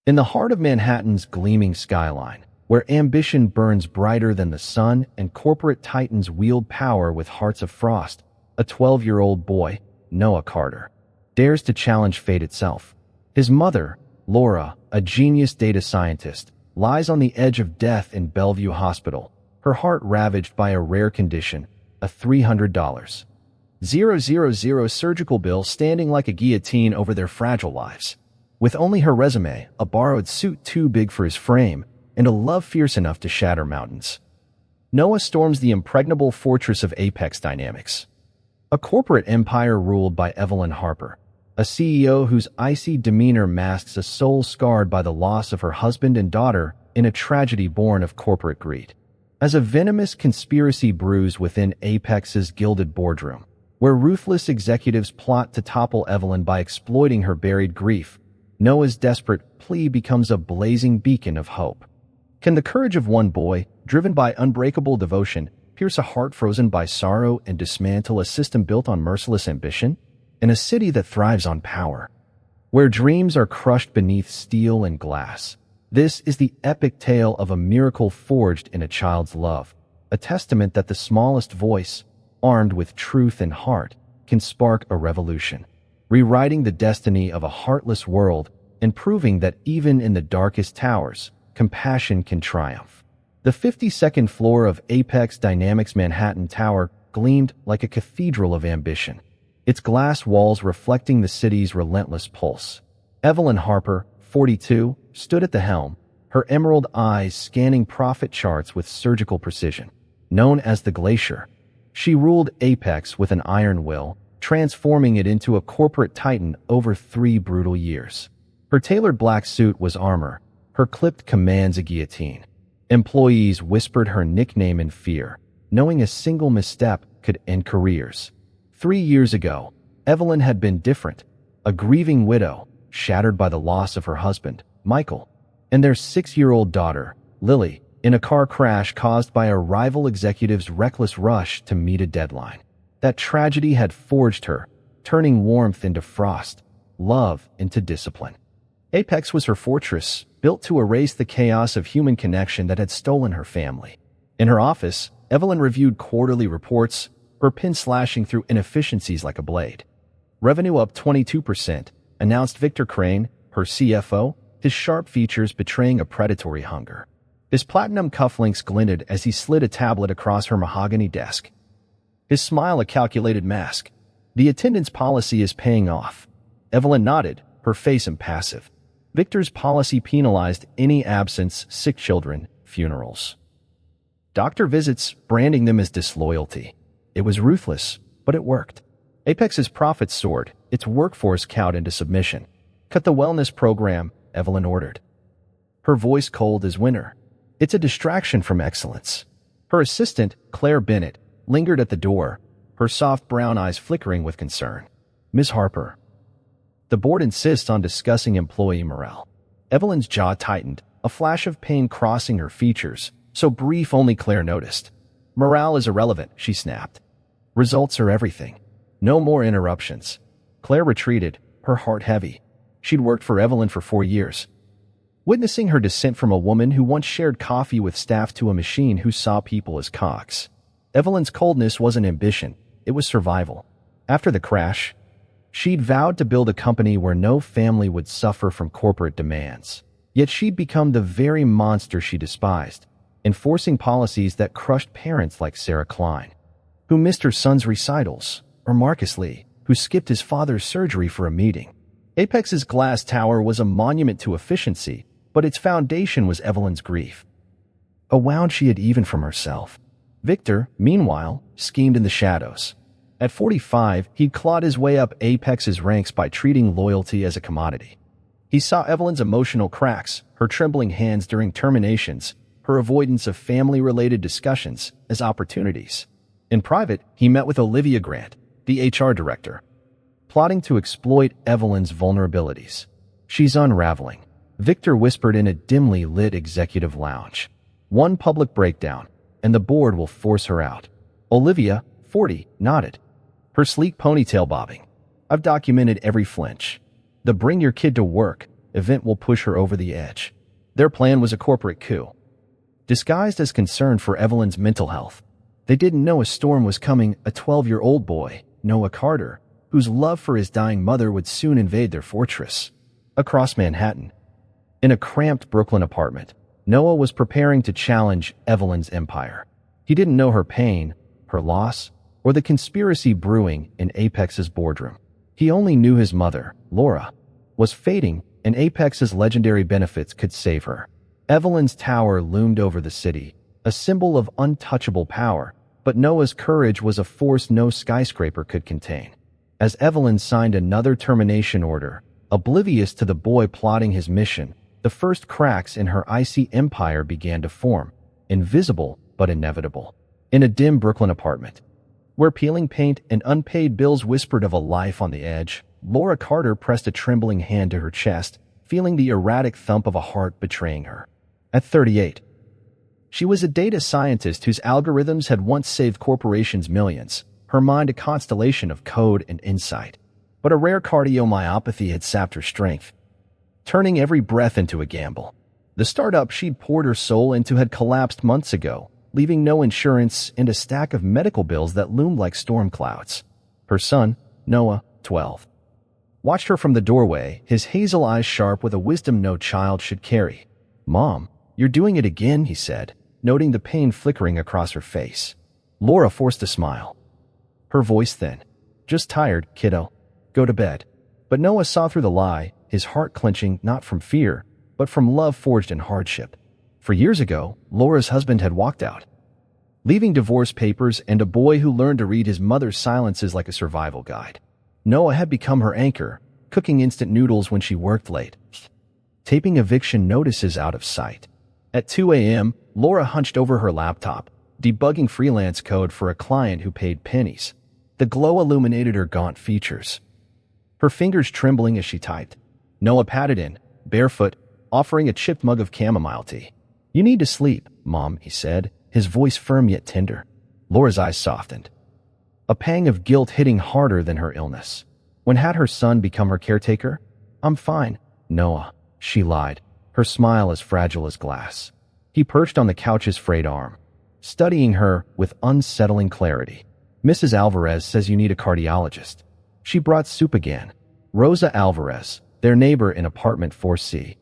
In the heart of Manhattan's gleaming skyline, where ambition burns brighter than the sun and corporate titans wield power with hearts of frost, a 12-year-old boy, Noah Carter, dares to challenge fate itself. His mother, Laura, a genius data scientist, lies on the edge of death in Bellevue Hospital, her heart ravaged by a rare condition, a $300,000 surgical bill standing like a guillotine over their fragile lives. With only her resume, a borrowed suit too big for his frame, and a love fierce enough to shatter mountains, Noah storms the impregnable fortress of Apex Dynamics, a corporate empire ruled by Evelyn Harper, a CEO whose icy demeanor masks a soul scarred by the loss of her husband and daughter in a tragedy born of corporate greed. As a venomous conspiracy brews within Apex's gilded boardroom, where ruthless executives plot to topple Evelyn by exploiting her buried grief, Noah's desperate plea becomes a blazing beacon of hope. Can the courage of one boy, driven by unbreakable devotion, pierce a heart frozen by sorrow and dismantle a system built on merciless ambition? In a city that thrives on power, where dreams are crushed beneath steel and glass, this is the epic tale of a miracle forged in a child's love, a testament that the smallest voice, armed with truth and heart, can spark a revolution, rewriting the destiny of a heartless world and proving that even in the darkest towers, compassion can triumph. The 52nd floor of Apex Dynamics Manhattan Tower gleamed like a cathedral of ambition, its glass walls reflecting the city's relentless pulse. Evelyn Harper, 42, stood at the helm, her emerald eyes scanning profit charts with surgical precision. Known as the Glacier, she ruled Apex with an iron will, transforming it into a corporate titan over 3 brutal years. Her tailored black suit was armor, her clipped commands a guillotine. Employees whispered her nickname in fear, knowing a single misstep could end careers. 3 years ago, Evelyn had been different, a grieving widow, shattered by the loss of her husband, Michael, and their 6-year-old daughter, Lily, in a car crash caused by a rival executive's reckless rush to meet a deadline. That tragedy had forged her, turning warmth into frost, love into discipline. Apex was her fortress, built to erase the chaos of human connection that had stolen her family. In her office, Evelyn reviewed quarterly reports, her pen slashing through inefficiencies like a blade. Revenue up 22%, announced Victor Crane, her CFO, his sharp features betraying a predatory hunger. His platinum cufflinks glinted as he slid a tablet across her mahogany desk. His smile a calculated mask. The attendance policy is paying off. Evelyn nodded, her face impassive. Victor's policy penalized any absence, sick children, funerals. Doctor visits, branding them as disloyalty. It was ruthless, but it worked. Apex's profits soared, its workforce cowed into submission. Cut the wellness program, Evelyn ordered, her voice cold as winter. It's a distraction from excellence. Her assistant, Claire Bennett, lingered at the door, her soft brown eyes flickering with concern. Ms. Harper, the board insists on discussing employee morale. Evelyn's jaw tightened, a flash of pain crossing her features, so brief only Claire noticed. Morale is irrelevant, she snapped. Results are everything. No more interruptions. Claire retreated, her heart heavy. She'd worked for Evelyn for 4 years. Witnessing her descent from a woman who once shared coffee with staff to a machine who saw people as cogs. Evelyn's coldness wasn't ambition, it was survival. After the crash, she'd vowed to build a company where no family would suffer from corporate demands. Yet she'd become the very monster she despised, enforcing policies that crushed parents like Sarah Klein, who missed her son's recitals, or Marcus Lee, who skipped his father's surgery for a meeting. Apex's glass tower was a monument to efficiency, but its foundation was Evelyn's grief, a wound she had even from herself. Victor, meanwhile, schemed in the shadows. At 45, he'd clawed his way up Apex's ranks by treating loyalty as a commodity. He saw Evelyn's emotional cracks, her trembling hands during terminations, her avoidance of family-related discussions as opportunities. In private, he met with Olivia Grant, the HR director, plotting to exploit Evelyn's vulnerabilities. She's unraveling, Victor whispered in a dimly lit executive lounge. One public breakdown, and the board will force her out. Olivia, 40, nodded, her sleek ponytail bobbing. I've documented every flinch. The bring your kid to work, event will push her over the edge. Their plan was a corporate coup, disguised as concern for Evelyn's mental health. They didn't know a storm was coming, a 12-year-old boy, Noah Carter, whose love for his dying mother would soon invade their fortress. Across Manhattan, in a cramped Brooklyn apartment, Noah was preparing to challenge Evelyn's empire. He didn't know her pain, her loss, or the conspiracy brewing in Apex's boardroom. He only knew his mother, Laura, was fading, and Apex's legendary benefits could save her. Evelyn's tower loomed over the city, a symbol of untouchable power, but Noah's courage was a force no skyscraper could contain. As Evelyn signed another termination order, oblivious to the boy plotting his mission, the first cracks in her icy empire began to form, invisible but inevitable. In a dim Brooklyn apartment, where peeling paint and unpaid bills whispered of a life on the edge, Laura Carter pressed a trembling hand to her chest, feeling the erratic thump of a heart betraying her. At 38, she was a data scientist whose algorithms had once saved corporations millions, her mind a constellation of code and insight. But a rare cardiomyopathy had sapped her strength, turning every breath into a gamble. The startup she'd poured her soul into had collapsed months ago, leaving no insurance and a stack of medical bills that loomed like storm clouds. Her son, Noah, 12, watched her from the doorway, his hazel eyes sharp with a wisdom no child should carry. "Mom, you're doing it again," he said, noting the pain flickering across her face. Laura forced a smile, her voice thin. "Just tired, kiddo. Go to bed." But Noah saw through the lie, his heart clenching not from fear, but from love forged in hardship. For years ago, Laura's husband had walked out, leaving divorce papers and a boy who learned to read his mother's silences like a survival guide. Noah had become her anchor, cooking instant noodles when she worked late, taping eviction notices out of sight. At 2 a.m., Laura hunched over her laptop, debugging freelance code for a client who paid pennies. The glow illuminated her gaunt features, her fingers trembling as she typed. Noah padded in, barefoot, offering a chipped mug of chamomile tea. "You need to sleep, Mom," he said, his voice firm yet tender. Laura's eyes softened, a pang of guilt hitting harder than her illness. When had her son become her caretaker? "I'm fine, Noah," she lied, her smile as fragile as glass. He perched on the couch's frayed arm, studying her with unsettling clarity. "Mrs. Alvarez says you need a cardiologist." She brought soup again. Rosa Alvarez, their neighbor in apartment 4C,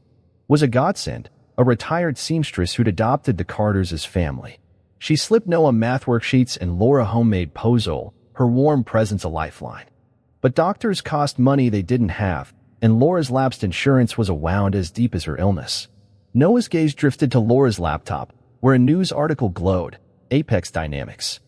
was a godsend, a retired seamstress who'd adopted the Carters as family. She slipped Noah math worksheets and Laura homemade pozole, her warm presence a lifeline. But doctors cost money they didn't have, and Laura's lapsed insurance was a wound as deep as her illness. Noah's gaze drifted to Laura's laptop, where a news article glowed. Apex Dynamics.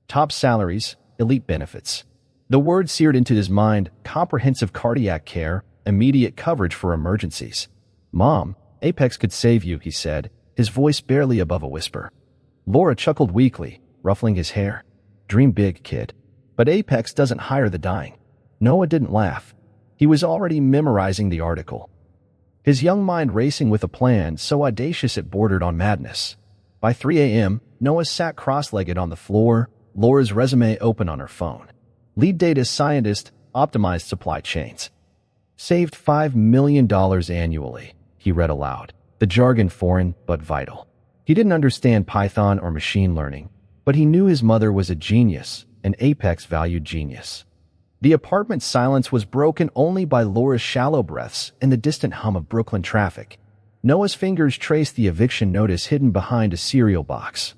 Top salaries, elite benefits. The word seared into his mind: comprehensive cardiac care, immediate coverage for emergencies. "Mom, Apex could save you," he said, his voice barely above a whisper. Laura chuckled weakly, ruffling his hair. "Dream big, kid. But Apex doesn't hire the dying." Noah didn't laugh. He was already memorizing the article, his young mind racing with a plan so audacious it bordered on madness. By 3 a.m., Noah sat cross-legged on the floor, Laura's resume open on her phone. Lead data scientist, optimized supply chains. Saved $5 million annually, he read aloud, the jargon foreign but vital. He didn't understand Python or machine learning, but he knew his mother was a genius, an Apex valued genius. The apartment's silence was broken only by Laura's shallow breaths and the distant hum of Brooklyn traffic. Noah's fingers traced the eviction notice hidden behind a cereal box.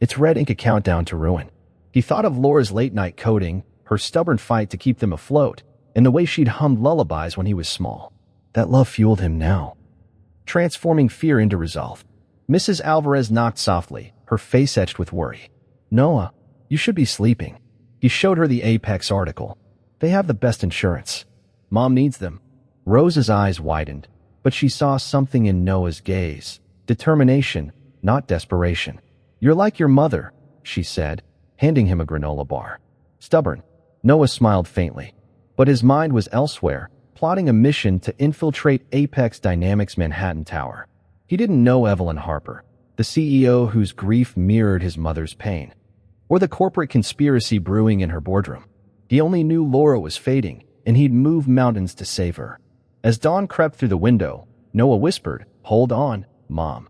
Its red ink a countdown to ruin. He thought of Laura's late-night coding, her stubborn fight to keep them afloat, and the way she'd hummed lullabies when he was small. That love fueled him now, transforming fear into resolve. Mrs. Alvarez knocked softly, her face etched with worry. "Noah, you should be sleeping." He showed her the Apex article. "They have the best insurance. Mom needs them." Rose's eyes widened, but she saw something in Noah's gaze. Determination, not desperation. "You're like your mother," she said, handing him a granola bar. "Stubborn." Noah smiled faintly, but his mind was elsewhere, plotting a mission to infiltrate Apex Dynamics' Manhattan Tower. He didn't know Evelyn Harper, the CEO whose grief mirrored his mother's pain, or the corporate conspiracy brewing in her boardroom. He only knew Laura was fading, and he'd move mountains to save her. As dawn crept through the window, Noah whispered, "Hold on, Mom."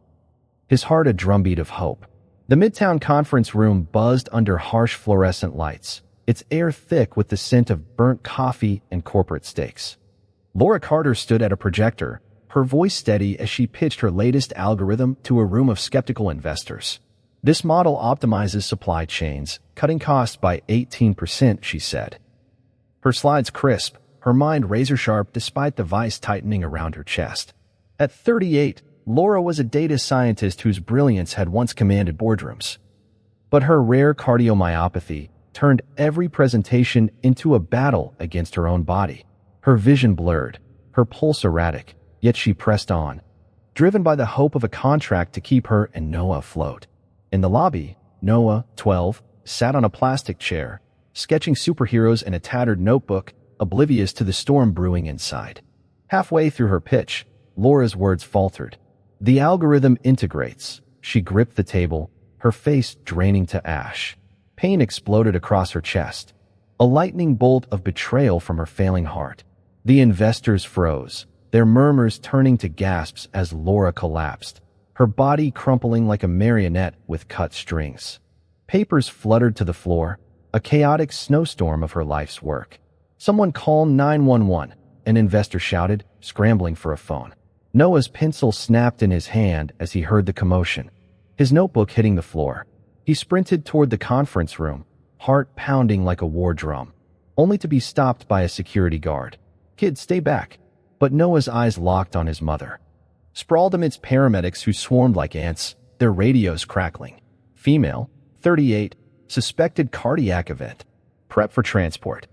His heart a drumbeat of hope. The Midtown conference room buzzed under harsh fluorescent lights, its air thick with the scent of burnt coffee and corporate steaks. Laura Carter stood at a projector, her voice steady as she pitched her latest algorithm to a room of skeptical investors. "This model optimizes supply chains, cutting costs by 18%, she said. Her slides crisp, her mind razor-sharp despite the vice tightening around her chest. At 38, Laura was a data scientist whose brilliance had once commanded boardrooms. But her rare cardiomyopathy turned every presentation into a battle against her own body. Her vision blurred, her pulse erratic, yet she pressed on, driven by the hope of a contract to keep her and Noah afloat. In the lobby, Noah, 12, sat on a plastic chair, sketching superheroes in a tattered notebook, oblivious to the storm brewing inside. Halfway through her pitch, Laura's words faltered. "The algorithm integrates." She gripped the table, her face draining to ash. Pain exploded across her chest, a lightning bolt of betrayal from her failing heart. The investors froze, their murmurs turning to gasps as Laura collapsed, her body crumpling like a marionette with cut strings. Papers fluttered to the floor, a chaotic snowstorm of her life's work. "Someone call 911, an investor shouted, scrambling for a phone. Noah's pencil snapped in his hand as he heard the commotion, his notebook hitting the floor. He sprinted toward the conference room, heart pounding like a war drum, only to be stopped by a security guard. "Kid, stay back." But Noah's eyes locked on his mother. Sprawled amidst paramedics who swarmed like ants, their radios crackling. "Female, 38, suspected cardiac event. Prep for transport."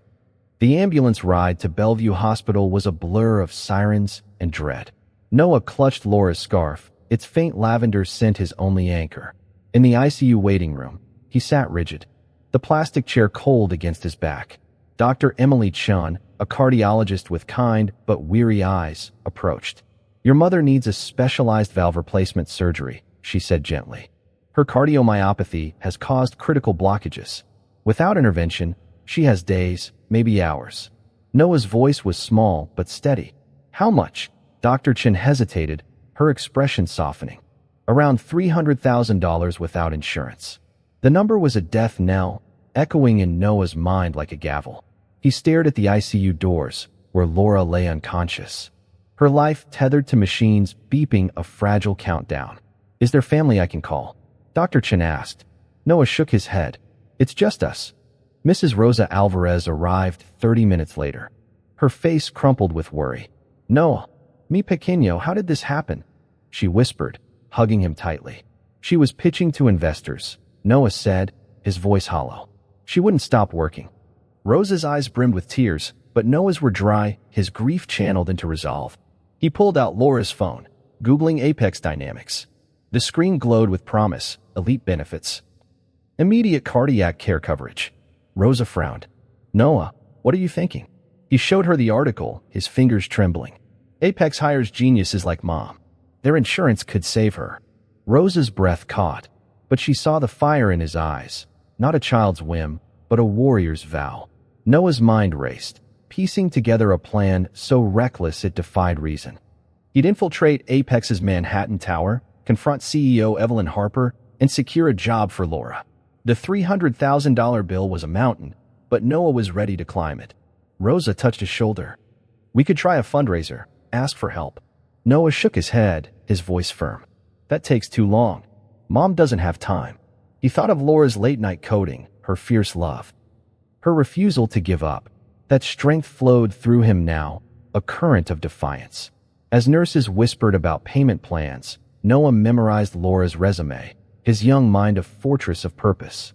The ambulance ride to Bellevue Hospital was a blur of sirens and dread. Noah clutched Laura's scarf, its faint lavender scent his only anchor. In the ICU waiting room, he sat rigid, the plastic chair cold against his back. Dr. Emily Chun, a cardiologist with kind but weary eyes, approached. "Your mother needs a specialized valve replacement surgery," she said gently. "Her cardiomyopathy has caused critical blockages. Without intervention, she has days, maybe hours." Noah's voice was small but steady. "How much?" Dr. Chen hesitated, her expression softening. "Around $300,000 without insurance." The number was a death knell, echoing in Noah's mind like a gavel. He stared at the ICU doors, where Laura lay unconscious, her life tethered to machines beeping a fragile countdown. "Is there family I can call?" Dr. Chen asked. Noah shook his head. "It's just us." Mrs. Rosa Alvarez arrived 30 minutes later, her face crumpled with worry. "Noah, mi pequeño, how did this happen?" she whispered, hugging him tightly. "She was pitching to investors," Noah said, his voice hollow. "She wouldn't stop working." Rosa's eyes brimmed with tears, but Noah's were dry, his grief channeled into resolve. He pulled out Laura's phone, Googling Apex Dynamics. The screen glowed with promise, elite benefits, immediate cardiac care coverage. Rosa frowned. "Noah, what are you thinking?" He showed her the article, his fingers trembling. "Apex hires geniuses like Mom. Their insurance could save her." Rosa's breath caught, but she saw the fire in his eyes, not a child's whim, but a warrior's vow. Noah's mind raced, piecing together a plan so reckless it defied reason. He'd infiltrate Apex's Manhattan Tower, confront CEO Evelyn Harper, and secure a job for Laura. The $300,000 bill was a mountain, but Noah was ready to climb it. Rosa touched his shoulder. "We could try a fundraiser, ask for help." Noah shook his head, his voice firm. "That takes too long. Mom doesn't have time." He thought of Laura's late-night coding, her fierce love, her refusal to give up. That strength flowed through him now, a current of defiance. As nurses whispered about payment plans, Noah memorized Laura's resume, his young mind a fortress of purpose.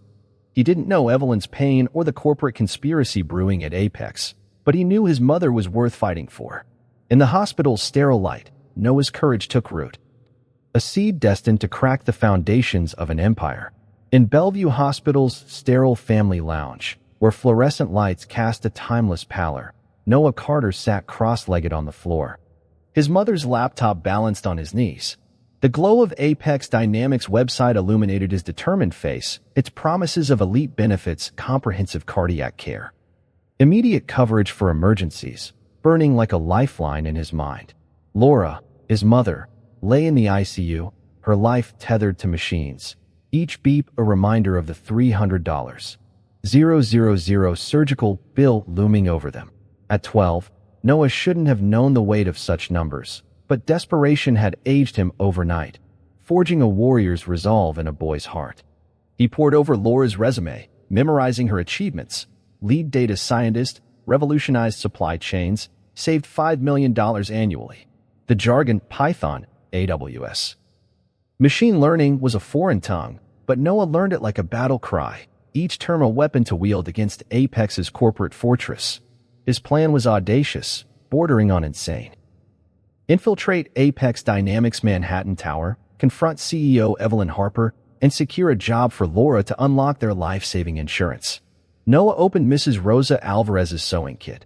He didn't know Evelyn's pain or the corporate conspiracy brewing at Apex, but he knew his mother was worth fighting for. In the hospital's sterile light, Noah's courage took root, a seed destined to crack the foundations of an empire. In Bellevue Hospital's sterile family lounge, where fluorescent lights cast a timeless pallor, Noah Carter sat cross-legged on the floor, his mother's laptop balanced on his knees. The glow of Apex Dynamics' website illuminated his determined face, its promises of elite benefits, comprehensive cardiac care, immediate coverage for emergencies, burning like a lifeline in his mind. Laura, his mother, lay in the ICU, her life tethered to machines. Each beep a reminder of the $300,000 surgical bill looming over them. At 12, Noah shouldn't have known the weight of such numbers, but desperation had aged him overnight, forging a warrior's resolve in a boy's heart. He pored over Laura's resume, memorizing her achievements. Lead data scientist, revolutionized supply chains, saved $5 million annually. The jargon Python, AWS. Machine learning was a foreign tongue, but Noah learned it like a battle cry, each term a weapon to wield against Apex's corporate fortress. His plan was audacious, bordering on insane. Infiltrate Apex Dynamics' Manhattan Tower, confront CEO Evelyn Harper, and secure a job for Laura to unlock their life-saving insurance. Noah opened Mrs. Rosa Alvarez's sewing kit.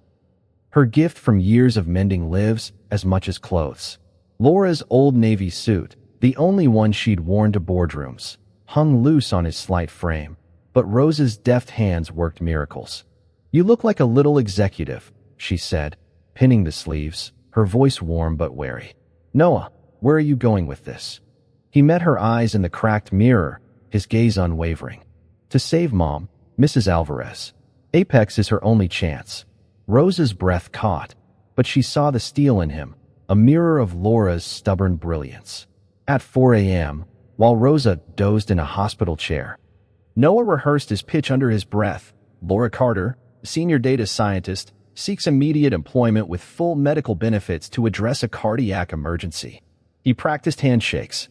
Her gift from years of mending lives as much as clothes. Laura's old Navy suit, the only one she'd worn to boardrooms, hung loose on his slight frame, but Rosa's deft hands worked miracles. "You look like a little executive," she said, pinning the sleeves, her voice warm but wary. "Noah, where are you going with this?" He met her eyes in the cracked mirror, his gaze unwavering. "To save Mom, Mrs. Alvarez. Apex is her only chance." Rosa's breath caught, but she saw the steel in him, a mirror of Laura's stubborn brilliance. At 4 a.m., while Rosa dozed in a hospital chair, Noah rehearsed his pitch under his breath. Laura Carter, senior data scientist, seeks immediate employment with full medical benefits to address a cardiac emergency. He practiced handshakes,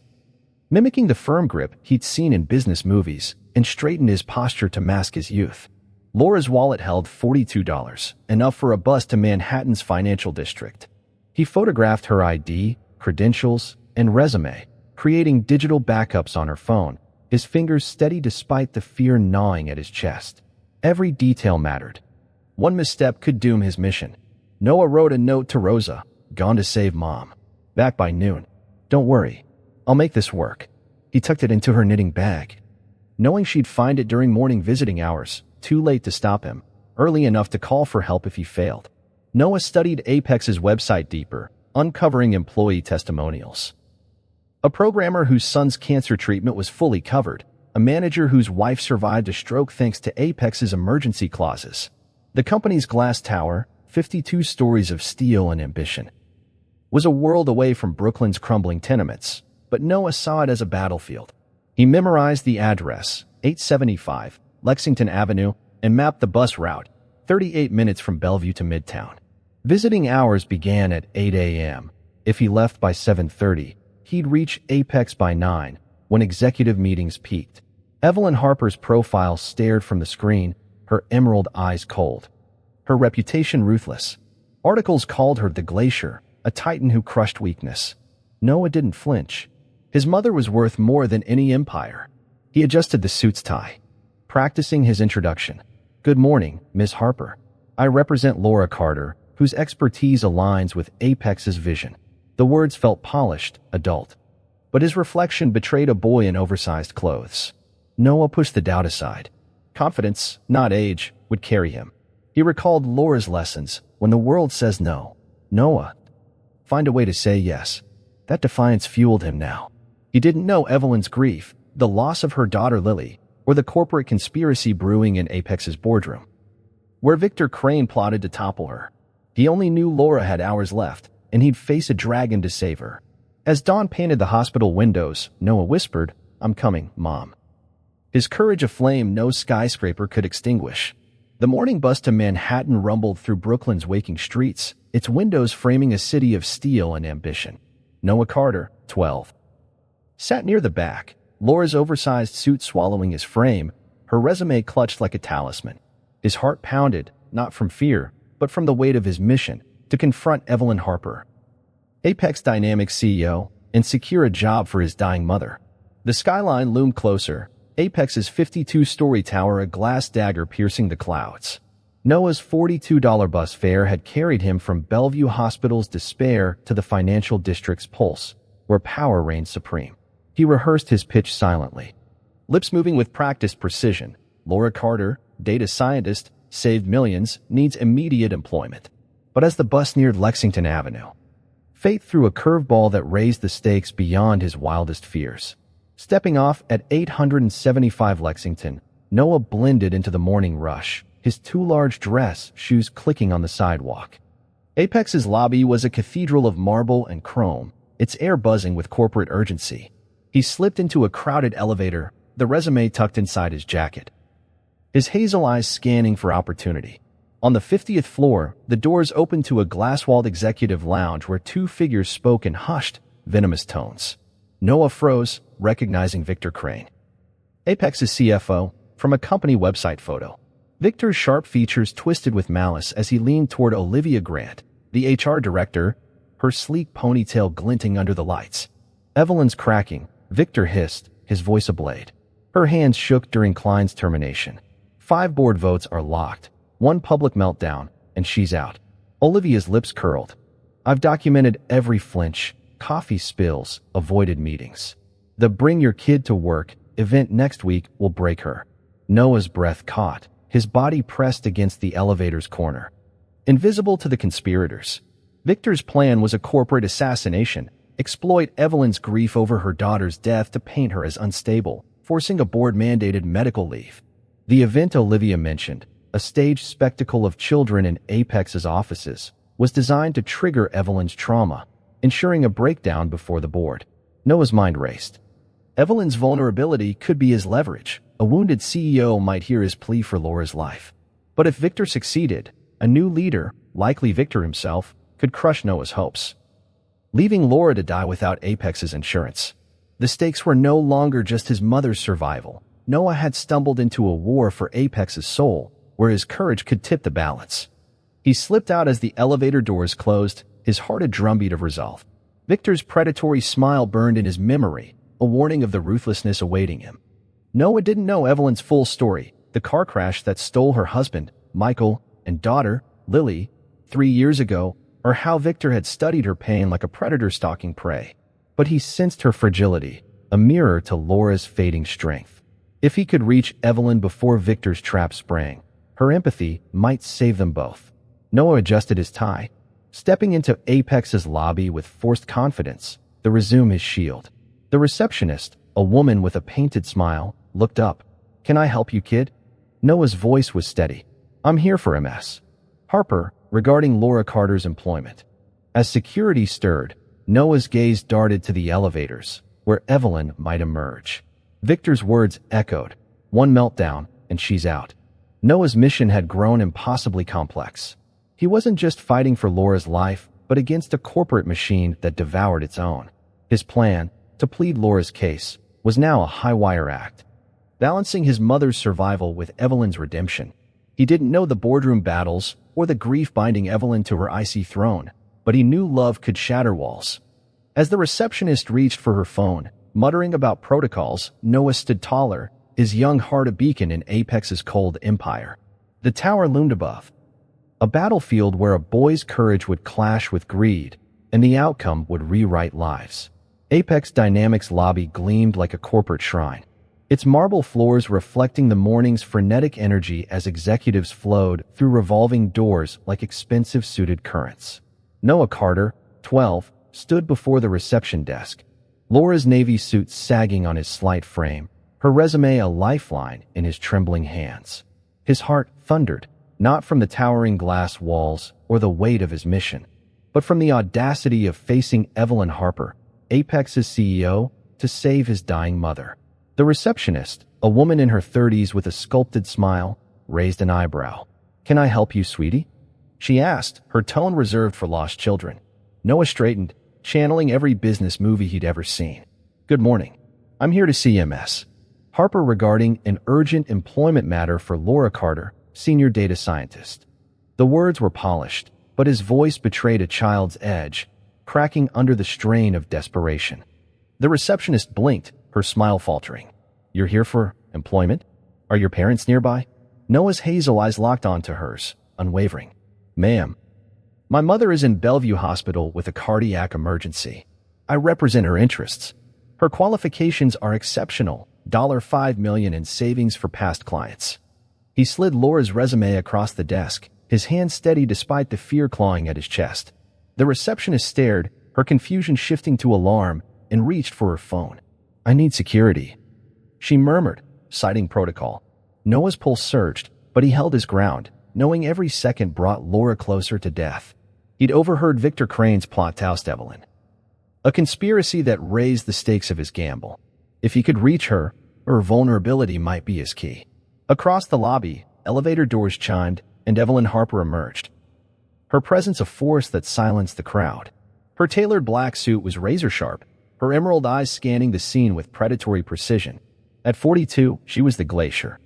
mimicking the firm grip he'd seen in business movies, and straightened his posture to mask his youth. Laura's wallet held $42, enough for a bus to Manhattan's financial district. He photographed her ID, credentials, and resume, creating digital backups on her phone, his fingers steady despite the fear gnawing at his chest. Every detail mattered. One misstep could doom his mission. Noah wrote a note to Rosa, "Gone to save Mom. Back by noon. Don't worry. I'll make this work." He tucked it into her knitting bag, knowing she'd find it during morning visiting hours, too late to stop him, early enough to call for help if he failed. Noah studied Apex's website deeper, uncovering employee testimonials. A programmer whose son's cancer treatment was fully covered, a manager whose wife survived a stroke thanks to Apex's emergency clauses. The company's glass tower, 52 stories of steel and ambition, was a world away from Brooklyn's crumbling tenements, but Noah saw it as a battlefield. He memorized the address, 875 Lexington Avenue, and mapped the bus route, 38 minutes from Bellevue to Midtown. Visiting hours began at 8 a.m. If he left by 7:30, he'd reach Apex by 9, when executive meetings peaked. Evelyn Harper's profile stared from the screen, her emerald eyes cold. Her reputation ruthless. Articles called her the Glacier, a titan who crushed weakness. Noah didn't flinch. His mother was worth more than any empire. He adjusted the suit's tie, practicing his introduction. "Good morning, Miss Harper. I represent Laura Carter, whose expertise aligns with Apex's vision." The words felt polished, adult, but his reflection betrayed a boy in oversized clothes. Noah pushed the doubt aside. Confidence, not age, would carry him. He recalled Laura's lessons: when the world says no, Noah, find a way to say yes. That defiance fueled him now. He didn't know Evelyn's grief, the loss of her daughter Lily, or the corporate conspiracy brewing in Apex's boardroom, where Victor Crane plotted to topple her. He only knew Laura had hours left, and he'd face a dragon to save her. As dawn painted the hospital windows, Noah whispered, "I'm coming, Mom." His courage a flame no skyscraper could extinguish. The morning bus to Manhattan rumbled through Brooklyn's waking streets, its windows framing a city of steel and ambition. Noah Carter, 12, sat near the back, Laura's oversized suit swallowing his frame, her resume clutched like a talisman. His heart pounded, not from fear, but from the weight of his mission, to confront Evelyn Harper, Apex Dynamics CEO, and secure a job for his dying mother. The skyline loomed closer, Apex's 52-story tower a glass dagger piercing the clouds. Noah's $42 bus fare had carried him from Bellevue Hospital's despair to the financial district's pulse, where power reigned supreme. He rehearsed his pitch silently, lips moving with practiced precision. Laura Carter, data scientist, saved millions, needs immediate employment. But as the bus neared Lexington Avenue, fate threw a curveball that raised the stakes beyond his wildest fears. Stepping off at 875 Lexington, Noah blended into the morning rush, his too large dress shoes clicking on the sidewalk. Apex's lobby was a cathedral of marble and chrome, its air buzzing with corporate urgency. He slipped into a crowded elevator, the resume tucked inside his jacket, his hazel eyes scanning for opportunity. On the 50th floor, the doors opened to a glass-walled executive lounge where two figures spoke in hushed, venomous tones. Noah froze, recognizing Victor Crane, Apex's CFO, from a company website photo. Victor's sharp features twisted with malice as he leaned toward Olivia Grant, the HR director, her sleek ponytail glinting under the lights. Evelyn's cracking, Victor hissed, his voice ablade. Her hands shook during Klein's termination. 5 board votes are locked, 1 public meltdown, and she's out. Olivia's lips curled. I've documented every flinch, coffee spills, avoided meetings. The bring your kid to work event next week will break her. Noah's breath caught, his body pressed against the elevator's corner. Invisible to the conspirators, Victor's plan was a corporate assassination, exploit Evelyn's grief over her daughter's death to paint her as unstable, forcing a board-mandated medical leave. The event Olivia mentioned, a staged spectacle of children in Apex's offices, was designed to trigger Evelyn's trauma, ensuring a breakdown before the board. Noah's mind raced. Evelyn's vulnerability could be his leverage. A wounded CEO might hear his plea for Laura's life. But if Victor succeeded, a new leader, likely Victor himself, could crush Noah's hopes, leaving Laura to die without Apex's insurance. The stakes were no longer just his mother's survival. Noah had stumbled into a war for Apex's soul, where his courage could tip the balance. He slipped out as the elevator doors closed, his heart a drumbeat of resolve. Victor's predatory smile burned in his memory, a warning of the ruthlessness awaiting him. Noah didn't know Evelyn's full story, the car crash that stole her husband, Michael, and daughter, Lily, 3 years ago, or how Victor had studied her pain like a predator stalking prey. But he sensed her fragility, a mirror to Laura's fading strength. If he could reach Evelyn before Victor's trap sprang, her empathy might save them both. Noah adjusted his tie, stepping into Apex's lobby with forced confidence to resume his shield. The receptionist, a woman with a painted smile, looked up. Can I help you, kid? Noah's voice was steady. I'm here for Ms. Harper, regarding Laura Carter's employment. As security stirred, Noah's gaze darted to the elevators, where Evelyn might emerge. Victor's words echoed. 1 meltdown, and she's out. Noah's mission had grown impossibly complex. He wasn't just fighting for Laura's life, but against a corporate machine that devoured its own. His plan, to plead Laura's case, was now a high-wire act, balancing his mother's survival with Evelyn's redemption. He didn't know the boardroom battles or the grief binding Evelyn to her icy throne, but he knew love could shatter walls. As the receptionist reached for her phone, muttering about protocols, Noah stood taller, his young heart a beacon in Apex's cold empire. The tower loomed above, a battlefield where a boy's courage would clash with greed, and the outcome would rewrite lives. Apex Dynamics' lobby gleamed like a corporate shrine, its marble floors reflecting the morning's frenetic energy as executives flowed through revolving doors like expensive suited currents. Noah Carter, 12, stood before the reception desk, Laura's navy suit sagging on his slight frame, her resume a lifeline in his trembling hands. His heart thundered, not from the towering glass walls or the weight of his mission, but from the audacity of facing Evelyn Harper, Apex's CEO, to save his dying mother. The receptionist, a woman in her 30s with a sculpted smile, raised an eyebrow. Can I help you, sweetie? She asked, her tone reserved for lost children. Noah straightened, channeling every business movie he'd ever seen. Good morning. I'm here to see Ms. Harper regarding an urgent employment matter for Laura Carter, senior data scientist. The words were polished, but his voice betrayed a child's edge, cracking under the strain of desperation. The receptionist blinked, her smile faltering. You're here for employment? Are your parents nearby? Noah's hazel eyes locked onto hers, unwavering. Ma'am, my mother is in Bellevue Hospital with a cardiac emergency. I represent her interests. Her qualifications are exceptional, $5 million in savings for past clients. He slid Laura's resume across the desk, his hand steady despite the fear clawing at his chest. The receptionist stared, her confusion shifting to alarm, and reached for her phone. "I need security," she murmured, citing protocol. Noah's pulse surged, but he held his ground, knowing every second brought Laura closer to death. He'd overheard Victor Crane's plot to oust Evelyn. A conspiracy that raised the stakes of his gamble. If he could reach her, her vulnerability might be his key. Across the lobby, elevator doors chimed, and Evelyn Harper emerged. Her presence a force that silenced the crowd. Her tailored black suit was razor-sharp, her emerald eyes scanning the scene with predatory precision. At 42, she was the Glacier,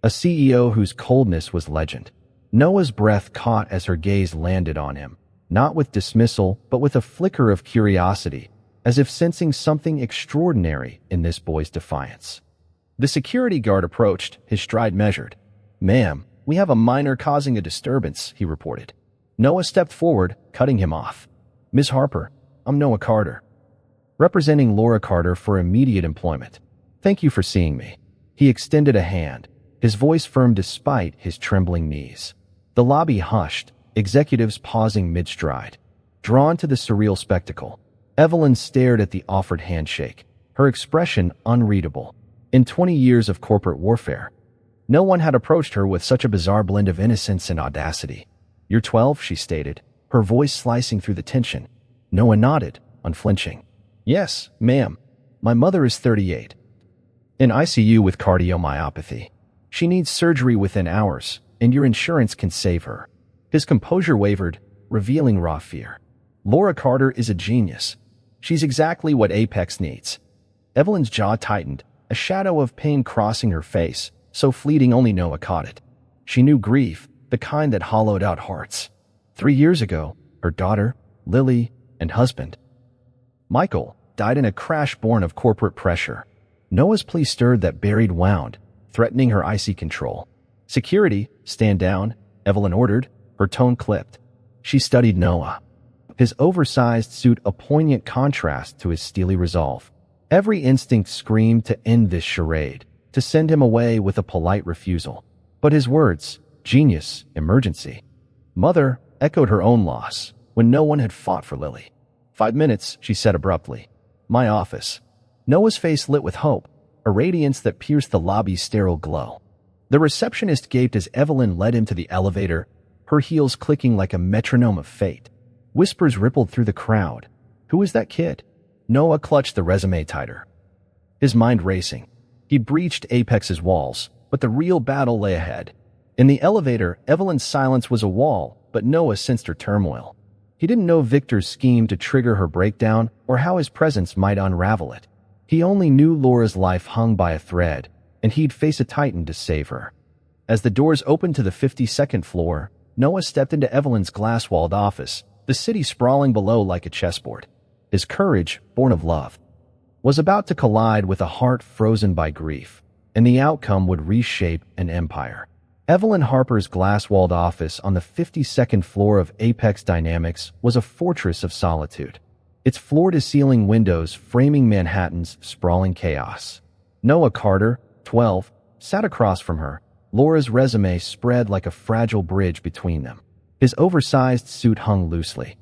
a CEO whose coldness was legend. Noah's breath caught as her gaze landed on him, not with dismissal, but with a flicker of curiosity, as if sensing something extraordinary in this boy's defiance. The security guard approached, his stride measured. "Ma'am, we have a minor causing a disturbance," he reported. Noah stepped forward, cutting him off. "Ms. Harper, I'm Noah Carter, representing Laura Carter for immediate employment. Thank you for seeing me." He extended a hand, his voice firm despite his trembling knees. The lobby hushed, executives pausing mid-stride. Drawn to the surreal spectacle, Evelyn stared at the offered handshake, her expression unreadable. In 20 years of corporate warfare, no one had approached her with such a bizarre blend of innocence and audacity. "You're 12, she stated, her voice slicing through the tension. Noah nodded, unflinching. "Yes, ma'am. My mother is 38. In ICU with cardiomyopathy. She needs surgery within hours, and your insurance can save her." His composure wavered, revealing raw fear. Laura Carter is a genius. She's exactly what Apex needs. Evelyn's jaw tightened, a shadow of pain crossing her face, so fleeting only Noah caught it. She knew grief, the kind that hollowed out hearts. 3 years ago, her daughter, Lily, and husband, Michael, died in a crash born of corporate pressure. Noah's plea stirred that buried wound, threatening her icy control. "Security, stand down," Evelyn ordered, her tone clipped. She studied Noah, his oversized suit a poignant contrast to his steely resolve. Every instinct screamed to end this charade, to send him away with a polite refusal. But his words, genius, emergency, mother, echoed her own loss when no one had fought for Lily. 5 minutes, she said abruptly. "My office." Noah's face lit with hope, a radiance that pierced the lobby's sterile glow. The receptionist gaped as Evelyn led him to the elevator, her heels clicking like a metronome of fate. Whispers rippled through the crowd. "Who is that kid?" Noah clutched the resume tighter, his mind racing. He'd breached Apex's walls, but the real battle lay ahead. In the elevator, Evelyn's silence was a wall, but Noah sensed her turmoil. He didn't know Victor's scheme to trigger her breakdown or how his presence might unravel it. He only knew Laura's life hung by a thread, and he'd face a titan to save her. As the doors opened to the 52nd floor, Noah stepped into Evelyn's glass-walled office, the city sprawling below like a chessboard. His courage, born of love, was about to collide with a heart frozen by grief, and the outcome would reshape an empire. Evelyn Harper's glass-walled office on the 52nd floor of Apex Dynamics was a fortress of solitude, its floor-to-ceiling windows framing Manhattan's sprawling chaos. Noah Carter, 12, sat across from her, Laura's resume spread like a fragile bridge between them. His oversized suit hung loosely,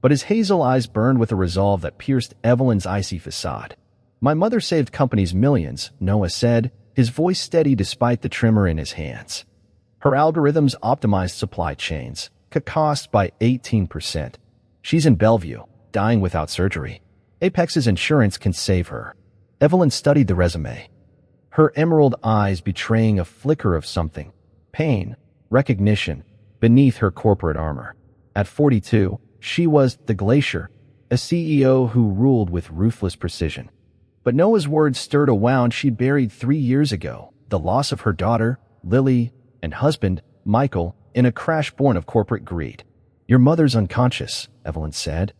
but his hazel eyes burned with a resolve that pierced Evelyn's icy facade. "My mother saved companies millions," Noah said, his voice steady despite the tremor in his hands. "Her algorithms optimized supply chains, cut costs by 18%. She's in Bellevue, dying without surgery. Apex's insurance can save her." Evelyn studied the resume, her emerald eyes betraying a flicker of something, pain, recognition, beneath her corporate armor. At 42, she was the Glacier, a CEO who ruled with ruthless precision. But Noah's words stirred a wound she'd buried 3 years ago, the loss of her daughter, Lily, and husband, Michael, in a crash born of corporate greed. "Your mother's unconscious," Evelyn said.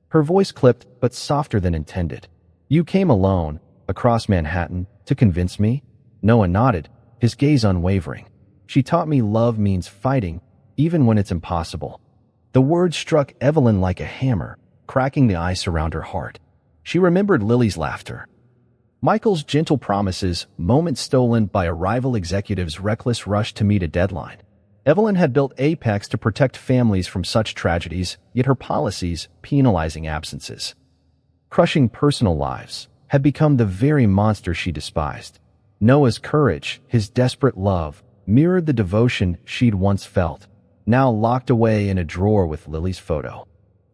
Her voice clipped, but softer than intended. "You came alone, across Manhattan, to convince me?" Noah nodded, his gaze unwavering. "She taught me love means fighting, even when it's impossible." The words struck Evelyn like a hammer, cracking the ice around her heart. She remembered Lily's laughter, Michael's gentle promises, moments stolen by a rival executive's reckless rush to meet a deadline. Evelyn had built Apex to protect families from such tragedies, yet her policies, penalizing absences, crushing personal lives, had become the very monster she despised. Noah's courage, his desperate love, mirrored the devotion she'd once felt, now locked away in a drawer with Lily's photo.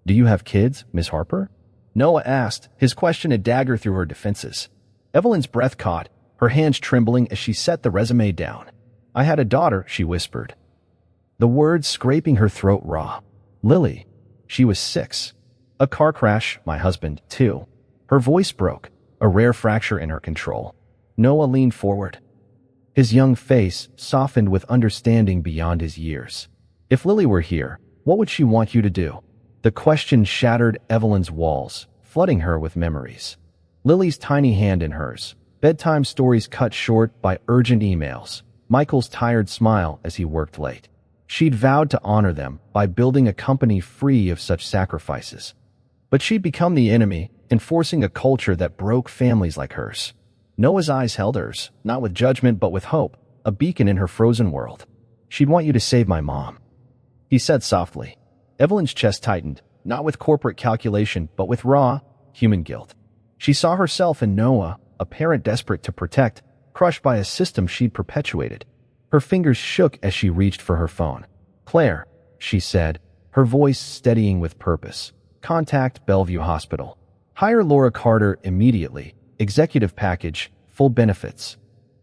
"Do you have kids, Miss Harper?" Noah asked, his question a dagger through her defenses. Evelyn's breath caught, her hands trembling as she set the resume down. "I had a daughter," she whispered, the words scraping her throat raw. "Lily. She was 6. A car crash, my husband, too." Her voice broke, a rare fracture in her control. Noah leaned forward, his young face softened with understanding beyond his years. "If Lily were here, what would she want you to do?" The question shattered Evelyn's walls, flooding her with memories. Lily's tiny hand in hers, bedtime stories cut short by urgent emails, Michael's tired smile as he worked late. She'd vowed to honor them by building a company free of such sacrifices. But she'd become the enemy, enforcing a culture that broke families like hers. Noah's eyes held hers, not with judgment but with hope, a beacon in her frozen world. "She'd want you to save my mom," he said softly. Evelyn's chest tightened, not with corporate calculation but with raw, human guilt. She saw herself in Noah, a parent desperate to protect, crushed by a system she'd perpetuated. Her fingers shook as she reached for her phone. "Claire," she said, her voice steadying with purpose. "Contact Bellevue Hospital. Hire Laura Carter immediately. Executive package, full benefits.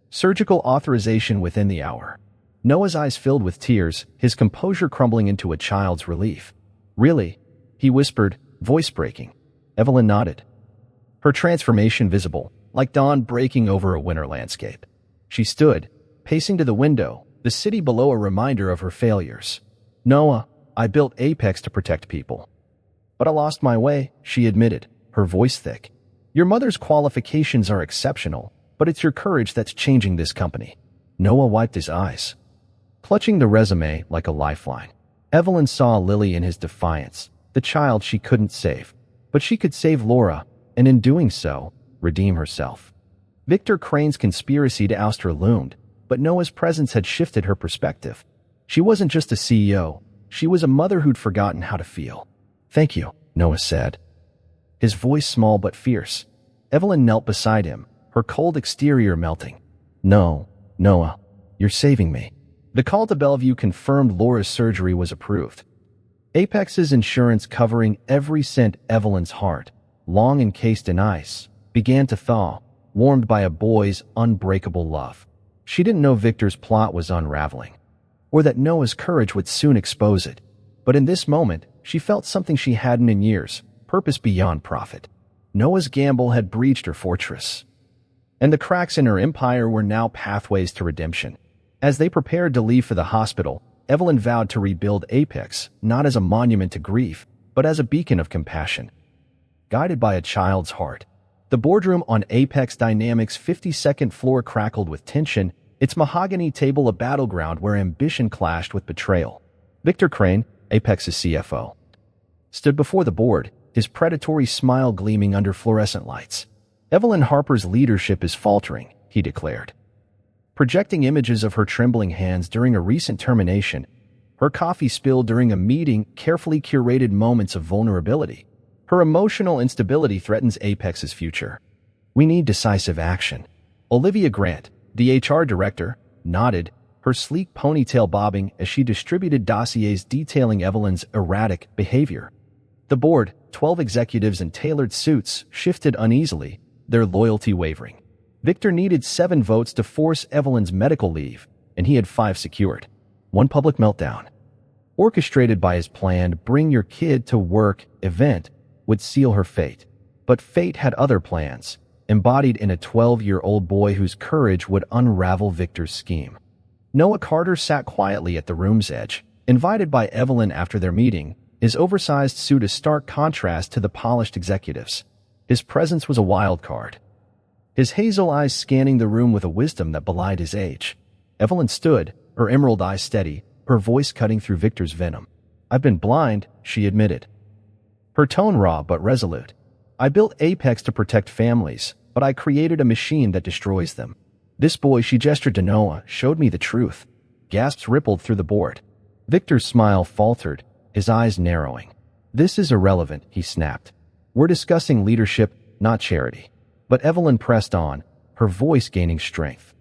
Surgical authorization within the hour." Noah's eyes filled with tears, his composure crumbling into a child's relief. "Really?" he whispered, voice breaking. Evelyn nodded, her transformation visible, like dawn breaking over a winter landscape. She stood, pacing to the window, the city below a reminder of her failures. "Noah, I built Apex to protect people. But I lost my way," she admitted, her voice thick. "Your mother's qualifications are exceptional, but it's your courage that's changing this company." Noah wiped his eyes, clutching the resume like a lifeline. Evelyn saw Lily in his defiance, the child she couldn't save. But she could save Laura, and in doing so, redeem herself. Victor Crane's conspiracy to oust her loomed, but Noah's presence had shifted her perspective. She wasn't just a CEO, she was a mother who'd forgotten how to feel. "Thank you," Noah said, his voice small but fierce. Evelyn knelt beside him, her cold exterior melting. "No, Noah, you're saving me." The call to Bellevue confirmed Laura's surgery was approved. Apex's insurance covering every cent. Evelyn's heart, long encased in ice, began to thaw, warmed by a boy's unbreakable love. She didn't know Victor's plot was unraveling, or that Noah's courage would soon expose it. But in this moment, she felt something she hadn't in years, purpose beyond profit. Noah's gamble had breached her fortress, and the cracks in her empire were now pathways to redemption. As they prepared to leave for the hospital, Evelyn vowed to rebuild Apex, not as a monument to grief, but as a beacon of compassion. Guided by a child's heart, the boardroom on Apex Dynamics' 52nd floor crackled with tension, its mahogany table a battleground where ambition clashed with betrayal. Victor Crane, Apex's CFO, stood before the board, his predatory smile gleaming under fluorescent lights. "Evelyn Harper's leadership is faltering," he declared, projecting images of her trembling hands during a recent termination, her coffee spilled during a meeting, carefully curated moments of vulnerability. Her emotional instability threatens Apex's future. "We need decisive action." Olivia Grant, the HR director, nodded, her sleek ponytail bobbing as she distributed dossiers detailing Evelyn's erratic behavior. The board, 12 executives in tailored suits, shifted uneasily, their loyalty wavering. Victor needed 7 votes to force Evelyn's medical leave, and he had 5 secured. One public meltdown, orchestrated by his planned Bring Your Kid to Work event, would seal her fate. But fate had other plans, embodied in a 12-year-old boy whose courage would unravel Victor's scheme. Noah Carter sat quietly at the room's edge, invited by Evelyn after their meeting, his oversized suit a stark contrast to the polished executives. His presence was a wild card, his hazel eyes scanning the room with a wisdom that belied his age. Evelyn stood, her emerald eyes steady, her voice cutting through Victor's venom. "I've been blind," she admitted, her tone raw but resolute. "I built Apex to protect families, but I created a machine that destroys them. This boy," she gestured to Noah, "showed me the truth. Gasps rippled through the board. Victor's smile faltered, his eyes narrowing. "This is irrelevant," he snapped. "We're discussing leadership, not charity." But Evelyn pressed on, her voice gaining strength.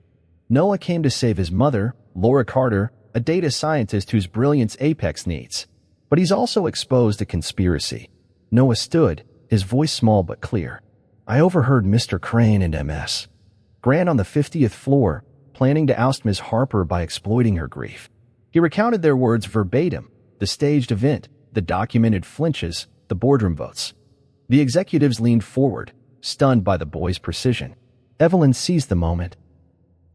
"Noah came to save his mother, Laura Carter, a data scientist whose brilliance Apex needs. But he's also exposed a conspiracy." Noah stood, his voice small but clear. "I overheard Mr. Crane and MS. Grant on the 50th floor, planning to oust Ms. Harper by exploiting her grief." He recounted their words verbatim, the staged event, the documented flinches, the boardroom votes. The executives leaned forward, stunned by the boy's precision. Evelyn seized the moment.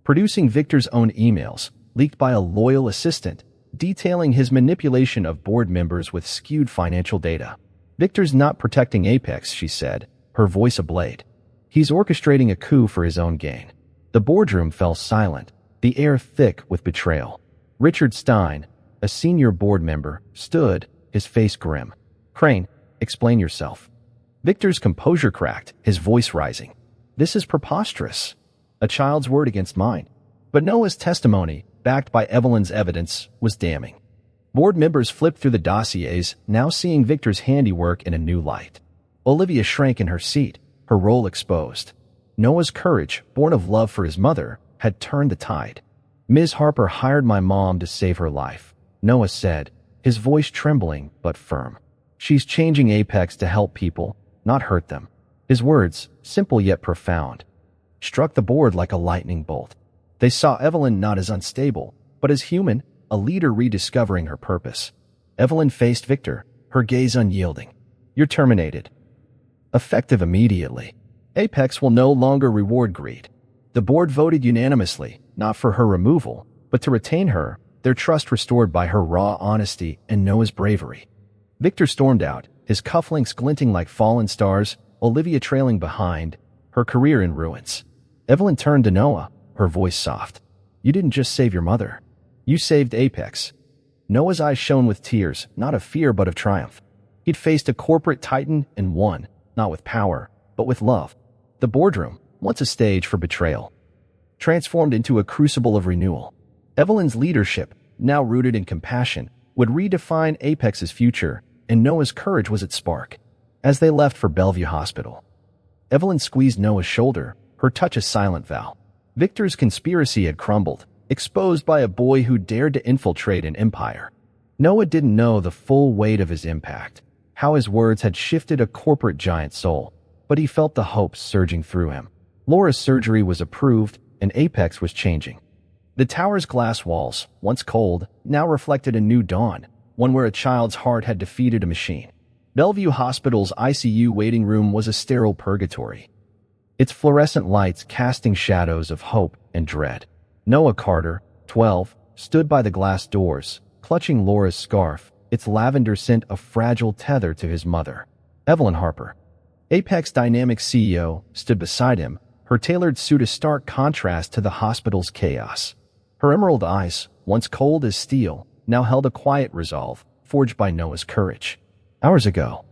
Producing Victor's own emails, leaked by a loyal assistant, detailing his manipulation of board members with skewed financial data. "Victor's not protecting Apex," she said, her voice ablade. "He's orchestrating a coup for his own gain." The boardroom fell silent, the air thick with betrayal. Richard Stein, a senior board member, stood, his face grim. "Crane, explain yourself." Victor's composure cracked, his voice rising. "This is preposterous. A child's word against mine." But Noah's testimony, backed by Evelyn's evidence, was damning. Board members flipped through the dossiers, now seeing Victor's handiwork in a new light. Olivia shrank in her seat, her role exposed. Noah's courage, born of love for his mother, had turned the tide. "Ms. Harper hired my mom to save her life," Noah said, his voice trembling but firm. "She's changing Apex to help people, not hurt them." His words, simple yet profound, struck the board like a lightning bolt. They saw Evelyn not as unstable, but as human, a leader rediscovering her purpose. Evelyn faced Victor, her gaze unyielding. "You're terminated. Effective immediately. Apex will no longer reward greed." The board voted unanimously, not for her removal, but to retain her, their trust restored by her raw honesty and Noah's bravery. Victor stormed out, his cufflinks glinting like fallen stars, Olivia trailing behind, her career in ruins. Evelyn turned to Noah, her voice soft. "You didn't just save your mother. You saved Apex." Noah's eyes shone with tears, not of fear but of triumph. He'd faced a corporate titan and won, not with power, but with love. The boardroom, once a stage for betrayal, transformed into a crucible of renewal. Evelyn's leadership, now rooted in compassion, would redefine Apex's future, and Noah's courage was its spark. As they left for Bellevue Hospital, Evelyn squeezed Noah's shoulder, her touch a silent vow. Victor's conspiracy had crumbled, exposed by a boy who dared to infiltrate an empire. Noah didn't know the full weight of his impact, how his words had shifted a corporate giant's soul, but he felt the hope surging through him. Laura's surgery was approved, and Apex was changing. The tower's glass walls, once cold, now reflected a new dawn, one where a child's heart had defeated a machine. Bellevue Hospital's ICU waiting room was a sterile purgatory, its fluorescent lights casting shadows of hope and dread. Noah Carter, 12, stood by the glass doors, clutching Laura's scarf, its lavender scent a fragile tether to his mother. Evelyn Harper, Apex Dynamics CEO, stood beside him, her tailored suit a stark contrast to the hospital's chaos. Her emerald eyes, once cold as steel, now held a quiet resolve, forged by Noah's courage. Hours ago,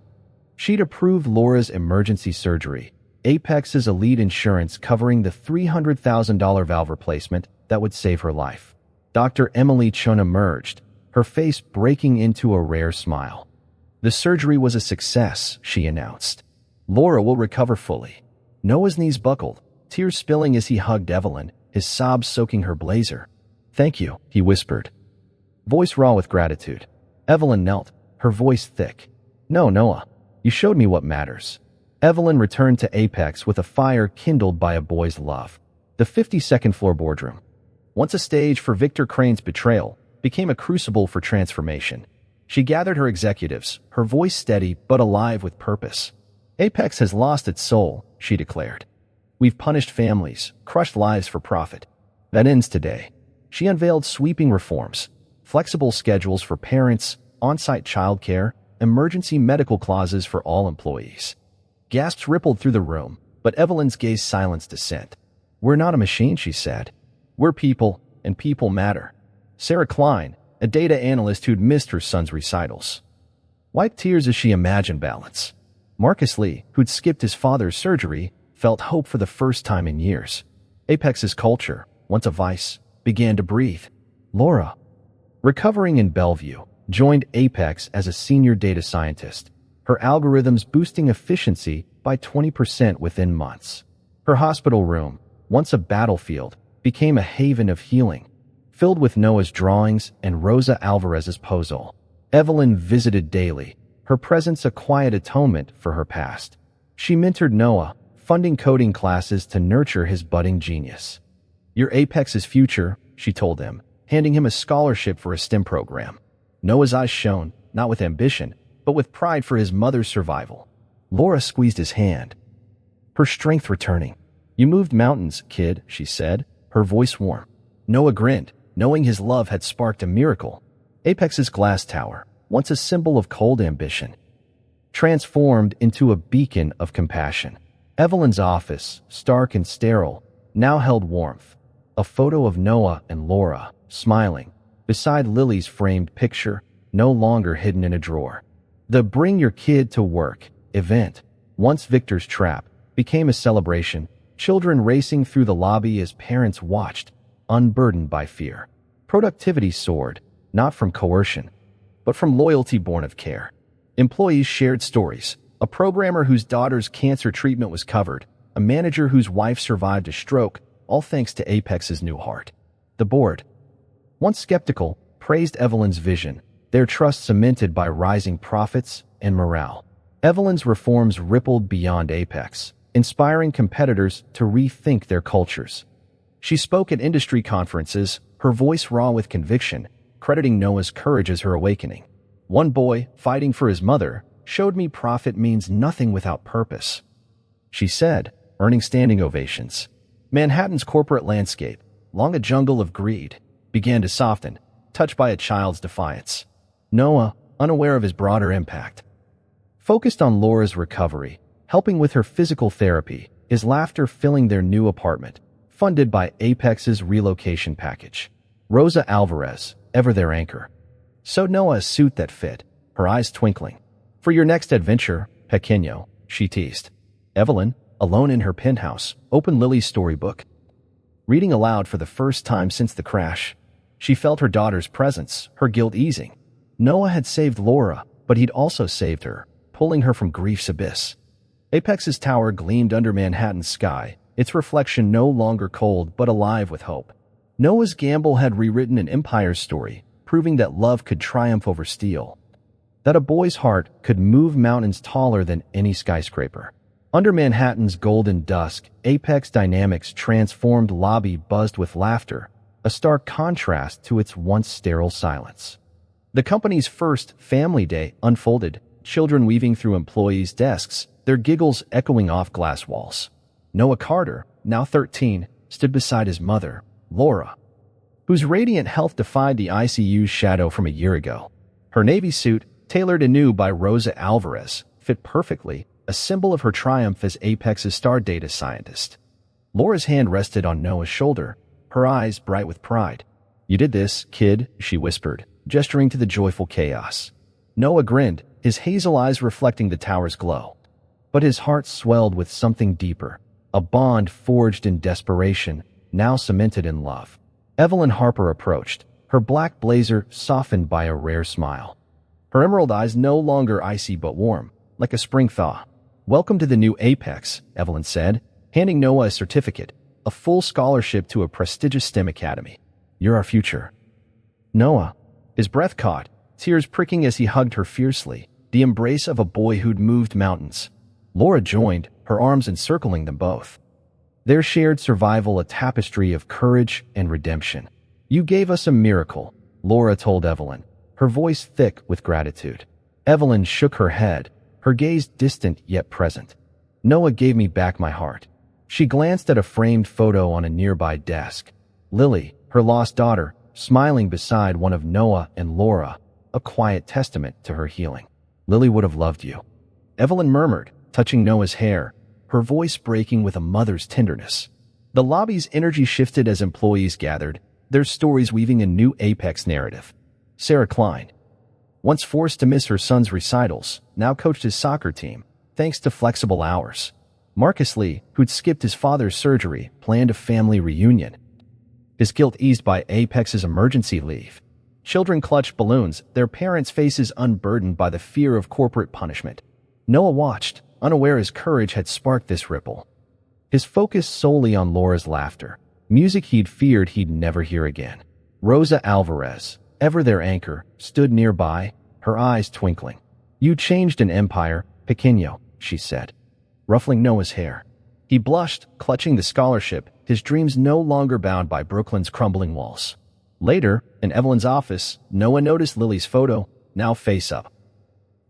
she'd approved Laura's emergency surgery, Apex's elite insurance covering the $300,000 valve replacement that would save her life. Dr. Emily Chun emerged, her face breaking into a rare smile. "The surgery was a success," she announced. "Laura will recover fully." Noah's knees buckled, tears spilling as he hugged Evelyn, his sobs soaking her blazer. "Thank you," he whispered, voice raw with gratitude. Evelyn knelt, her voice thick. "No, Noah, you showed me what matters." Evelyn returned to Apex with a fire kindled by a boy's love. The 52nd floor boardroom, once a stage for Victor Crane's betrayal, became a crucible for transformation. She gathered her executives, her voice steady but alive with purpose. "Apex has lost its soul," she declared. "We've punished families, crushed lives for profit. That ends today." She unveiled sweeping reforms, flexible schedules for parents, on-site childcare, emergency medical clauses for all employees. Gasps rippled through the room, but Evelyn's gaze silenced dissent. "We're not a machine," she said. "We're people, and people matter." Sarah Klein, a data analyst who'd missed her son's recitals, wiped tears as she imagined balance. Marcus Lee, who'd skipped his father's surgery, felt hope for the first time in years. Apex's culture, once a vice, began to breathe. Laura, recovering in Bellevue, joined Apex as a senior data scientist, her algorithms boosting efficiency by 20% within months. Her hospital room, once a battlefield, became a haven of healing, filled with Noah's drawings and Rosa Alvarez's puzzle. Evelyn visited daily, her presence a quiet atonement for her past. She mentored Noah, funding coding classes to nurture his budding genius. "Your Apex's future," she told him, handing him a scholarship for a STEM program. Noah's eyes shone, not with ambition, but with pride for his mother's survival. Laura squeezed his hand, her strength returning. "You moved mountains, kid," she said, her voice warm. Noah grinned, knowing his love had sparked a miracle. Apex's glass tower, once a symbol of cold ambition, transformed into a beacon of compassion. Evelyn's office, stark and sterile, now held warmth. A photo of Noah and Laura, smiling, beside Lily's framed picture, no longer hidden in a drawer. The Bring Your Kid to Work event, once Victor's trap, became a celebration, children racing through the lobby as parents watched, unburdened by fear. Productivity soared, not from coercion, but from loyalty born of care. Employees shared stories, a programmer whose daughter's cancer treatment was covered, a manager whose wife survived a stroke, all thanks to Apex's new heart. The board, once skeptical, praised Evelyn's vision, their trust cemented by rising profits and morale. Evelyn's reforms rippled beyond Apex, inspiring competitors to rethink their cultures. She spoke at industry conferences, her voice raw with conviction, crediting Noah's courage as her awakening. "One boy, fighting for his mother, showed me profit means nothing without purpose," she said, earning standing ovations. Manhattan's corporate landscape, long a jungle of greed, began to soften, touched by a child's defiance. Noah, unaware of his broader impact, focused on Laura's recovery, helping with her physical therapy, his laughter filling their new apartment, funded by Apex's relocation package. Rosa Alvarez, ever their anchor, sewed Noah a suit that fit, her eyes twinkling. "For your next adventure, pequeño," she teased. Evelyn, alone in her penthouse, opened Lily's storybook. Reading aloud for the first time since the crash, she felt her daughter's presence, her guilt easing. Noah had saved Laura, but he'd also saved her, pulling her from grief's abyss. Apex's tower gleamed under Manhattan's sky, its reflection no longer cold but alive with hope. Noah's gamble had rewritten an empire's story, proving that love could triumph over steel, that a boy's heart could move mountains taller than any skyscraper. Under Manhattan's golden dusk, Apex Dynamics' transformed lobby buzzed with laughter, a stark contrast to its once sterile silence. The company's first family day unfolded, children weaving through employees' desks, their giggles echoing off glass walls. Noah Carter, now 13, stood beside his mother, Laura, whose radiant health defied the ICU's shadow from a year ago. Her navy suit, tailored anew by Rosa Alvarez, fit perfectly, a symbol of her triumph as Apex's star data scientist. Laura's hand rested on Noah's shoulder, her eyes bright with pride. "You did this, kid," she whispered, gesturing to the joyful chaos. Noah grinned, his hazel eyes reflecting the tower's glow. But his heart swelled with something deeper, a bond forged in desperation, now cemented in love. Evelyn Harper approached, her black blazer softened by a rare smile. Her emerald eyes no longer icy but warm, like a spring thaw. "Welcome to the new Apex," Evelyn said, handing Noah a certificate, a full scholarship to a prestigious STEM academy. "You're our future." Noah, his breath caught, tears pricking as he hugged her fiercely, the embrace of a boy who'd moved mountains. Laura joined, her arms encircling them both. Their shared survival a tapestry of courage and redemption. "You gave us a miracle," Laura told Evelyn, her voice thick with gratitude. Evelyn shook her head, her gaze distant yet present. "Noah gave me back my heart." She glanced at a framed photo on a nearby desk. Lily, her lost daughter, smiling beside one of Noah and Laura, a quiet testament to her healing. "Lily would have loved you," Evelyn murmured, touching Noah's hair, her voice breaking with a mother's tenderness. The lobby's energy shifted as employees gathered, their stories weaving a new Apex narrative. Sarah Klein, once forced to miss her son's recitals, now coached his soccer team, thanks to flexible hours. Marcus Lee, who'd skipped his father's surgery, planned a family reunion. his guilt eased by Apex's emergency leave. Children clutched balloons, their parents' faces unburdened by the fear of corporate punishment. Noah watched, unaware his courage had sparked this ripple. His focus solely on Laura's laughter, music he'd feared he'd never hear again. Rosa Alvarez, ever their anchor, stood nearby, her eyes twinkling. "You changed an empire, pequeño," she said, ruffling Noah's hair. He blushed, clutching the scholarship, his dreams no longer bound by Brooklyn's crumbling walls. Later, in Evelyn's office, Noah noticed Lily's photo, now face up.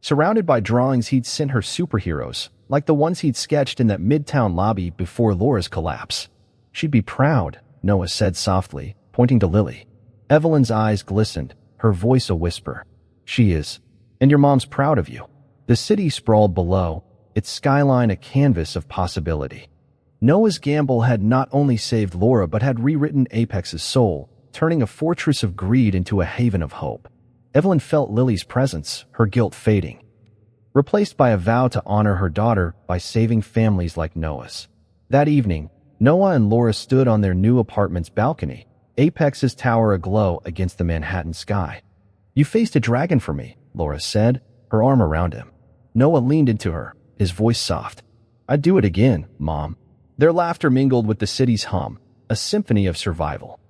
Surrounded by drawings he'd sent her superheroes, like the ones he'd sketched in that midtown lobby before Laura's collapse. "She'd be proud," Noah said softly, pointing to Lily. Evelyn's eyes glistened, her voice a whisper. "She is. And your mom's proud of you." The city sprawled below, its skyline a canvas of possibility. Noah's gamble had not only saved Laura but had rewritten Apex's soul, turning a fortress of greed into a haven of hope. Evelyn felt Lily's presence, her guilt fading, replaced by a vow to honor her daughter by saving families like Noah's. That evening, Noah and Laura stood on their new apartment's balcony, Apex's tower aglow against the Manhattan sky. "You faced a dragon for me," Laura said, her arm around him. Noah leaned into her, his voice soft. "I'd do it again, Mom." Their laughter mingled with the city's hum, a symphony of survival.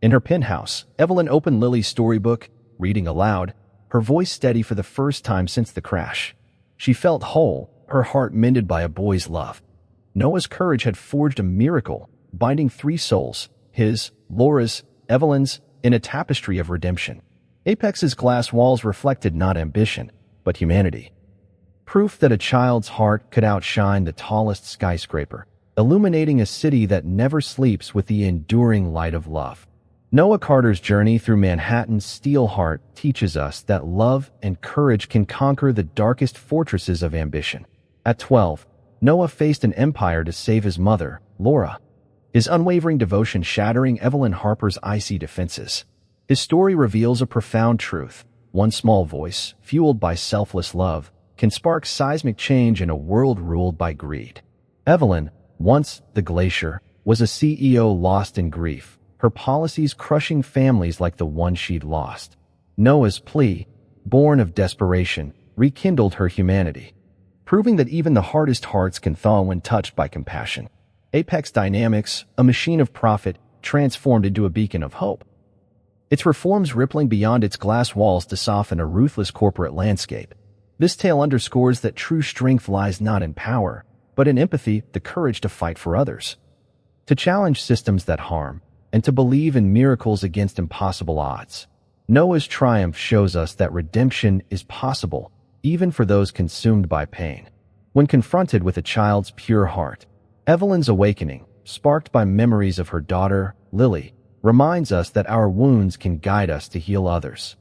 In her penthouse, Evelyn opened Lily's storybook, reading aloud, her voice steady for the first time since the crash. She felt whole, her heart mended by a boy's love. Noah's courage had forged a miracle, binding three souls, his, Laura's, Evelyn's, in a tapestry of redemption. Apex's glass walls reflected not ambition, but humanity. Proof that a child's heart could outshine the tallest skyscraper, illuminating a city that never sleeps with the enduring light of love. Noah Carter's journey through Manhattan's steel heart teaches us that love and courage can conquer the darkest fortresses of ambition. At 12, Noah faced an empire to save his mother, Laura, his unwavering devotion shattering Evelyn Harper's icy defenses. His story reveals a profound truth. One small voice, fueled by selfless love, can spark seismic change in a world ruled by greed. Evelyn, once the glacier, was a CEO lost in grief, her policies crushing families like the one she'd lost. Noah's plea, born of desperation, rekindled her humanity, proving that even the hardest hearts can thaw when touched by compassion. Apex Dynamics, a machine of profit, transformed into a beacon of hope. Its reforms rippling beyond its glass walls to soften a ruthless corporate landscape. This tale underscores that true strength lies not in power, but in empathy, the courage to fight for others, to challenge systems that harm, and to believe in miracles against impossible odds. Noah's triumph shows us that redemption is possible, even for those consumed by pain. When confronted with a child's pure heart, Evelyn's awakening, sparked by memories of her daughter, Lily, reminds us that our wounds can guide us to heal others.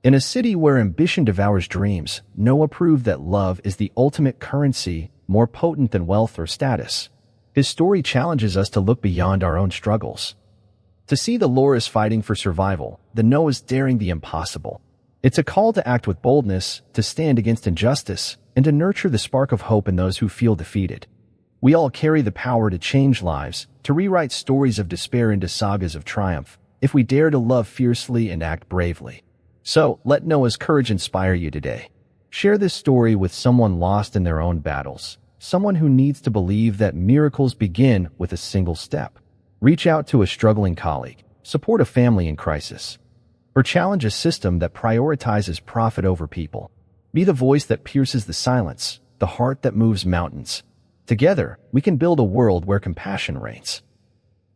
In a city where ambition devours dreams, Noah proved that love is the ultimate currency, more potent than wealth or status. His story challenges us to look beyond our own struggles, to see the Lauras fighting for survival, the Noahs daring the impossible. It's a call to act with boldness, to stand against injustice, and to nurture the spark of hope in those who feel defeated. We all carry the power to change lives, to rewrite stories of despair into sagas of triumph, if we dare to love fiercely and act bravely. So, let Noah's courage inspire you today. Share this story with someone lost in their own battles, someone who needs to believe that miracles begin with a single step. Reach out to a struggling colleague, support a family in crisis, or challenge a system that prioritizes profit over people. Be the voice that pierces the silence, the heart that moves mountains. Together, we can build a world where compassion reigns,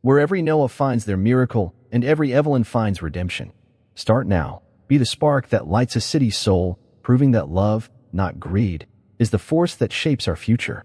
where every Noah finds their miracle and every Evelyn finds redemption. Start now. Be the spark that lights a city's soul, proving that love, not greed, is the force that shapes our future.